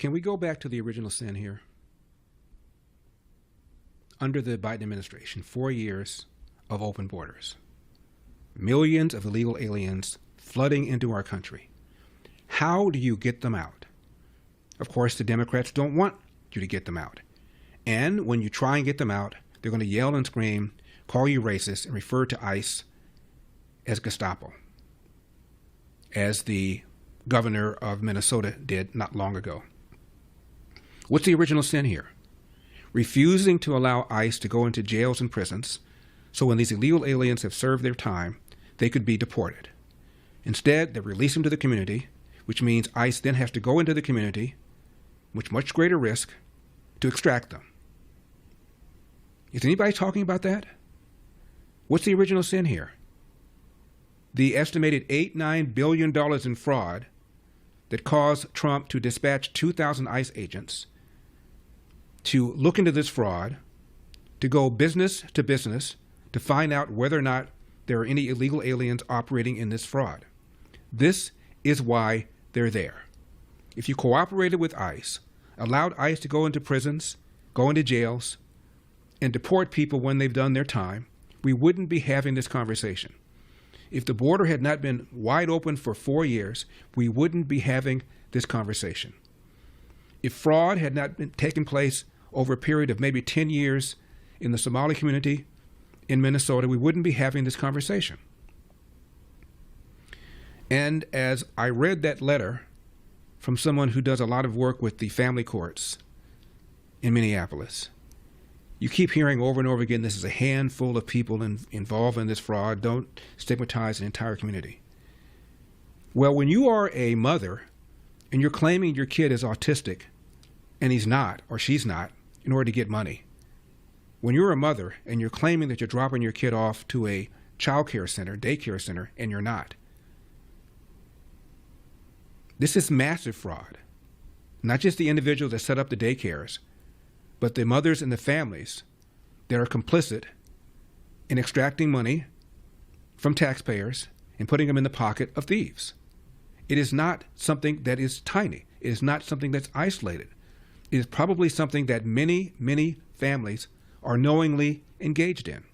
Can we go back to the original sin here? Under the Biden administration, 4 years of open borders, millions of illegal aliens flooding into our country. How do you get them out? Of course, the Democrats don't want you to get them out. And when you try and get them out, they're going to yell and scream, call you racist, and refer to ICE as Gestapo, as the governor of Minnesota did not long ago. What's the original sin here? Refusing to allow ICE to go into jails and prisons, so when these illegal aliens have served their time, they could be deported. Instead, they release them to the community, which means ICE then has to go into the community, with much greater risk, to extract them. Is anybody talking about that? What's the original sin here? The estimated $8-9 billion in fraud that caused Trump to dispatch 2,000 ICE agents to look into this fraud, to go business to find out whether or not there are any illegal aliens operating in this fraud. This is why they're there. If you cooperated with ICE, allowed ICE to go into prisons, go into jails, and deport people when they've done their time, we wouldn't be having this conversation. If the border had not been wide open for 4 years, we wouldn't be having this conversation. If fraud had not been taken place over a period of maybe 10 years in the Somali community in Minnesota, we wouldn't be having this conversation. And as I read that letter from someone who does a lot of work with the family courts in Minneapolis, you keep hearing over and over again, this is a handful of people involved in this fraud. Don't stigmatize an entire community. Well, when you are a mother and you're claiming your kid is autistic and he's not or she's not in order to get money, when you're a mother and you're claiming that you're dropping your kid off to a child care center, daycare center, and you're not, this is massive fraud. Not just the individuals that set up the daycares, but the mothers and the families that are complicit in extracting money from taxpayers and putting them in the pocket of thieves. It is not something that is tiny. It is not something that's isolated. It is probably something that many, many families are knowingly engaged in.